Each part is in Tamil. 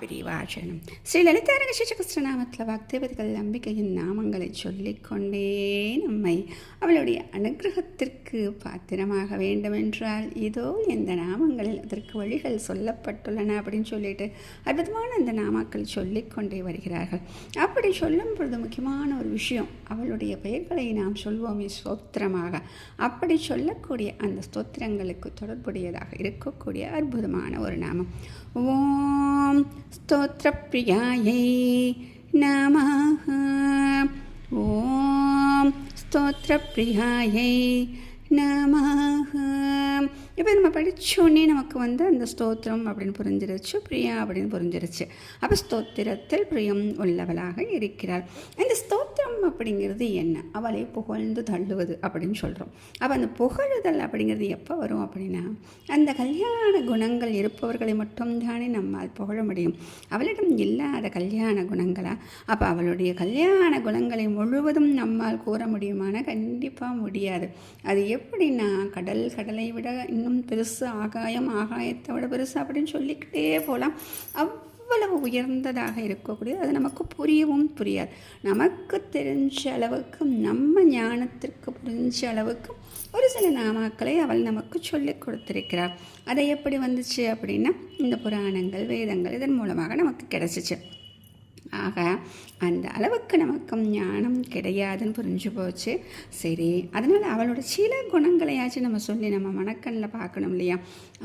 பிரிவாச்சனம். ஸ்ரீ லலிதாரங்க சகஸ்ரநாமத்தில் வாக்தேவதிகள் அம்பிகையின் நாமங்களை சொல்லிக்கொண்டே நம்மை அவளுடைய அனுகிரகத்திற்கு பாத்திரமாக வேண்டுமென்றால் இதோ இந்த நாமங்களில் அதற்கு வழிகள் சொல்லப்பட்டுள்ளன அப்படின்னு சொல்லிட்டு அற்புதமான அந்த நாமாக்களை சொல்லிக்கொண்டே வருகிறார்கள். அப்படி சொல்லும் பொழுது முக்கியமான ஒரு விஷயம், அவளுடைய பெயர்களை நாம் சொல்வோமே ஸ்தோத்திரமாக. அப்படி சொல்லக்கூடிய அந்த ஸ்தோத்திரங்களுக்கு தொடர்புடையதாக இருக்கக்கூடிய அற்புதமான ஒரு நாமம். ஓம் ஸ்தோத்ரப்ரியாயை நமஹ. ஓம் ஸ்தோத்ரப்ரியாயை நமஹ. இப்போ நம்ம படித்தோடனே நமக்கு அந்த ஸ்தோத்திரம் அப்படின்னு புரிஞ்சிருச்சு, பிரியா அப்படின்னு புரிஞ்சிருச்சு. அப்போ ஸ்தோத்திரத்தில் பிரியம் உள்ளவளாக இருக்கிறாள். இந்த ஸ்தோத்திரம் அப்படிங்கிறது என்ன? அவளை புகழ்ந்து தள்ளுவது அப்படின்னு சொல்கிறோம். அப்போ அந்த புகழுதல் அப்படிங்கிறது எப்போ வரும் அப்படின்னா, அந்த கல்யாண குணங்கள் இருப்பவர்களை மட்டும்தானே நம்மால் புகழ முடியும். அவளிடம் இல்லாத கல்யாண குணங்களா? அப்போ அவளுடைய கல்யாண குணங்களை முழுவதும் நம்மால் கூற முடியுமானா கண்டிப்பாக முடியாது. அது எப்படின்னா, கடலை விட இன்னும் பெருசு, ஆகாயத்தை விட பெருசு அப்படின்னு சொல்லிக்கிட்டே போகலாம். அவ்வளவு உயர்ந்ததாக இருக்கக்கூடிய, அது நமக்கு புரியவும் புரியாது. நமக்கு தெரிஞ்ச அளவுக்கு, நம்ம ஞானத்திற்கு புரிஞ்ச அளவுக்கு ஒரு சில நாமாக்களை அவள் நமக்கு சொல்லிக் கொடுத்திருக்கிறார். அதை எப்படி வந்துச்சு அப்படின்னா, இந்த புராணங்கள், வேதங்கள் இதன் மூலமாக நமக்கு கிடைச்சிச்சு. ஆக அந்த அளவுக்கு நமக்கும் ஞானம் கிடையாதுன்னு புரிஞ்சு போச்சு. சரி, அதனால் அவளோட சில குணங்களையாச்சும் நம்ம சொல்லி நம்ம மனக்கண்ணில் பார்க்கணும் இல்லையா?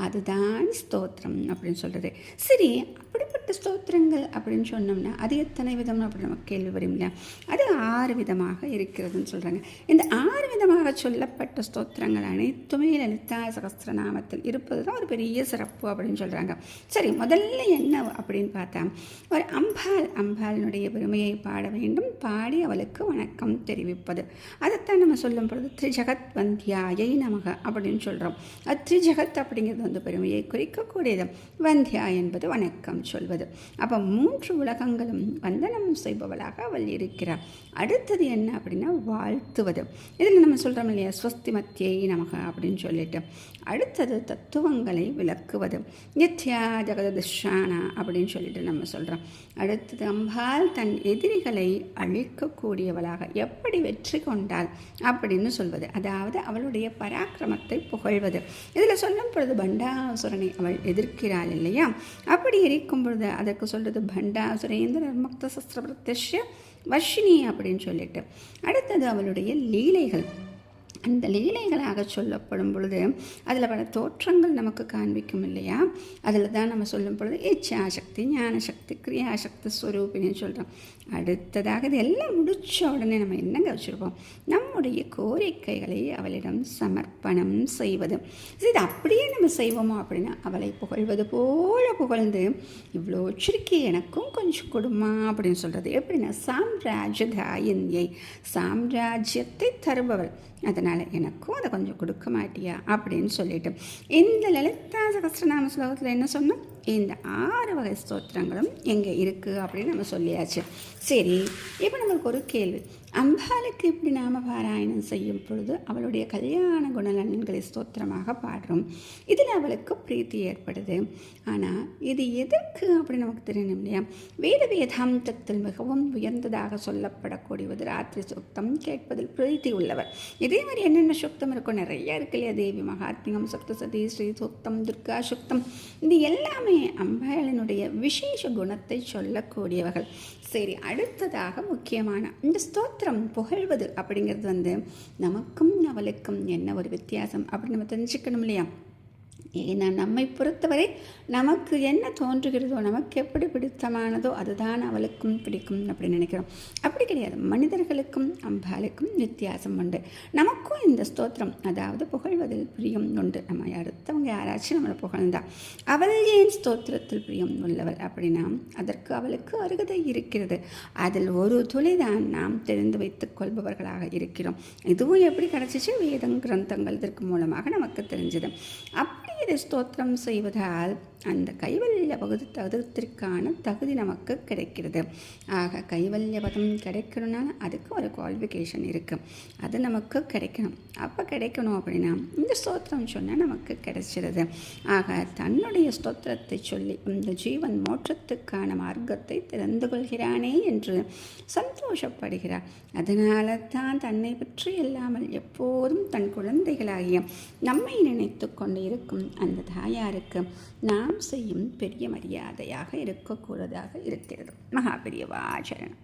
அதுதான் ஸ்தோத்திரம் அப்படின்னு சொல்கிறது. சரி, அப்படிப்பட்ட ஸ்தோத்திரங்கள் அப்படின்னு சொன்னோம்னா அது எத்தனை விதம் அப்படின்னு நமக்கு கேள்வி வரும் இல்லையா? அது 6 விதமாக இருக்கிறதுன்னு சொல்கிறாங்க. இந்த 6 விதமாக சொல்லப்பட்ட ஸ்தோத்திரங்கள் அனைத்துமே லலிதா சகஸ்ரநாமத்தில் இருப்பது தான் ஒரு பெரிய சிறப்பு அப்படின்னு சொல்கிறாங்க. சரி, முதல்ல என்ன அப்படின்னு பார்த்தா, ஒரு அம்பாளினுடைய பெருமையை பாட வேண்டும், பாடி அவளுக்கு வணக்கம் தெரிவிப்பது. அதைத்தான் நம்ம சொல்லும் பொழுது த்ரிஜகத் வந்தியாயை நமக அப்படின்னு சொல்கிறோம். அது த்ரிஜகத் அப்படிங்கிறது பெருமையை குறிக்கக்கூடியது, வந்தியா என்பது வணக்கம் சொல்வது. அப்போ 3 உலகங்களும் வந்தனம் செய்பவளாக அவள் இருக்கிறார். அடுத்தது என்ன அப்படின்னா, வாழ்த்துவது. இதில் நம்ம சொல்கிறோம் இல்லையா, ஸ்வஸ்தி மத்தியை நமக அப்படின்னு சொல்லிட்டு. அடுத்தது தத்துவங்களை விளக்குவது, நித்யா ஜெகததிஷானா அப்படின்னு சொல்லிட்டு நம்ம சொல்கிறோம். அடுத்தது அம்பாள் தன் எதிரிகளை அழிக்கக்கூடியவளாக எப்படி வெற்றி கொண்டாள் அப்படின்னு சொல்வது, அதாவது அவளுடைய பராக்கிரமத்தை புகழ்வது. இதில் சொல்லும் பொழுது பண்டாசுரனை அவள் எதிர்க்கிறாள் இல்லையா? அப்படி இருக்கும் பொழுது அதற்கு சொல்கிறது பண்டாசுரேந்திர நிர்முக்த சஸ்திர பிரத்யக்ஷ வர்ஷினி அப்படின்னு சொல்லிட்டு. அடுத்தது அவளுடைய லீலைகள். அந்த லீலைகளாக சொல்லப்படும் பொழுது அதில் பல தோற்றங்கள் நமக்கு காண்பிக்கும் இல்லையா? அதில் தான் நம்ம சொல்லும் பொழுது இச்சாசக்தி, ஞானசக்தி, கிரியாசக்தி ஸ்வரூபின்னு சொல்கிறோம். அடுத்ததாக இது எல்லாம் முடித்த உடனே நம்ம என்னங்க வச்சுருப்போம், நம்முடைய கோரிக்கைகளை அவளிடம் சமர்ப்பணம் செய்வது. இது அப்படியே நம்ம செய்வோமோ அப்படின்னா, அவளை புகழ்வது போல புகழ்ந்து, இவ்வளோ வச்சிருக்கே எனக்கும் கொஞ்சம் கொடுமா அப்படின்னு சொல்கிறது. எப்படின்னா, சாம்ராஜ்யதாயின்யை, சாம்ராஜ்யத்தை தருபவள், அதனால் எனக்கும் அதை கொஞ்சம் கொடுக்க மாட்டியா அப்படின்னு சொல்லிட்டு இந்த லலிதா சகஸ்ரநாம ஸ்லோகத்தில் என்ன சொன்னோம், இந்த 6 வகை ஸ்தோத்திரங்களும் எங்கே இருக்குது அப்படின்னு நம்ம சொல்லியாச்சு. சரி, இப்போ நம்மளுக்கு ஒரு கேள்வி, அம்பாளுக்கு இப்படி நாம பாராயணம் செய்யும் பொழுது அவளுடைய கல்யாண குணநலன்களை ஸ்தோத்திரமாக பாடுறோம். இதில் அவளுக்கு பிரீத்தி ஏற்படுது. ஆனால் இது எதற்கு அப்படின்னு நமக்கு தெரியணும் இல்லையா? வேதாந்தத்தில் மிகவும் உயர்ந்ததாக சொல்லப்படக்கூடியது ராத்திரி சுத்தம், கேட்பதில் பிரீத்தி உள்ளவர். இதே மாதிரி என்னென்ன சுத்தம் இருக்கும், நிறைய இருக்கு இல்லையா? தேவி மகாத்மியம், சப்தசதி, ஸ்ரீ சுத்தம், துர்கா சுத்தம், இது எல்லாமே அம்பாளினுடைய விசேஷ குணத்தை சொல்லக்கூடியவர்கள். சரி, அடுத்ததாக முக்கியமான இந்த ஸ்தோத்திரம் புகழ்வது அப்படிங்கிறது நமக்கும் அவளுக்கும் என்ன ஒரு வித்தியாசம் அப்படின்னு நம்ம தெரிஞ்சுக்கணும் இல்லையா? ஏன்னா நம்மை பொறுத்தவரை நமக்கு என்ன தோன்றுகிறதோ, நமக்கு எப்படி பிடித்தமானதோ அதுதான் அவளுக்கும் பிடிக்கும் அப்படின்னு நினைக்கிறோம். அப்படி கிடையாது. மனிதர்களுக்கும் அம்பாளுக்கும் வித்தியாசம் உண்டு. நமக்கும் இந்த ஸ்தோத்திரம், அதாவது புகழ்வதில் பிரியம் உண்டு. நம்ம அடுத்தவங்க யாராச்சும் நம்மளை புகழ்ந்தா அவள் ஏன் ஸ்தோத்திரத்தில் பிரியம் உள்ளவள் அப்படின்னா, அதற்கு அவளுக்கு அருகதை இருக்கிறது. அதில் ஒரு துளிதான் நாம் தெரிந்து வைத்துக் கொள்பவர்களாக இருக்கிறோம். இதுவும் எப்படி கிடச்சிச்சு, வேதம் கிரந்தங்கள் இதற்கு மூலமாக நமக்கு தெரிஞ்சது. அப்படி இதை ஸ்தோத்திரம் செய்வதால் அந்த கைவல்ய பதத்திற்கான தகுதி நமக்கு கிடைக்கிறது. ஆக கைவல்ய பதம் கிடைக்கணும்னா அதுக்கு ஒரு குவாலிஃபிகேஷன் இருக்குது, அது நமக்கு கிடைக்கணும். அப்போ கிடைக்கணும் அப்படின்னா இந்த ஸ்தோத்திரம் சொன்னால் நமக்கு கிடைச்சிருது. ஆக தன்னுடைய ஸ்தோத்திரத்தை சொல்லி இந்த ஜீவன் மோட்சத்துக்கான மார்க்கத்தை திறந்து கொள்கிறானே என்று சந்தோஷப்படுகிறார். அதனால தான் தன்னை பற்றி இல்லாமல் எப்போதும் தன் குழந்தைகளாகிய நம்மை நினைத்து கொண்டு இருக்கும் அந்த தாயாருக்கு நாம் செய்யும் பெரிய மரியாதையாக இருக்கக்கூடதாக இருக்கிறது. மகாபெரியவா சரணம்.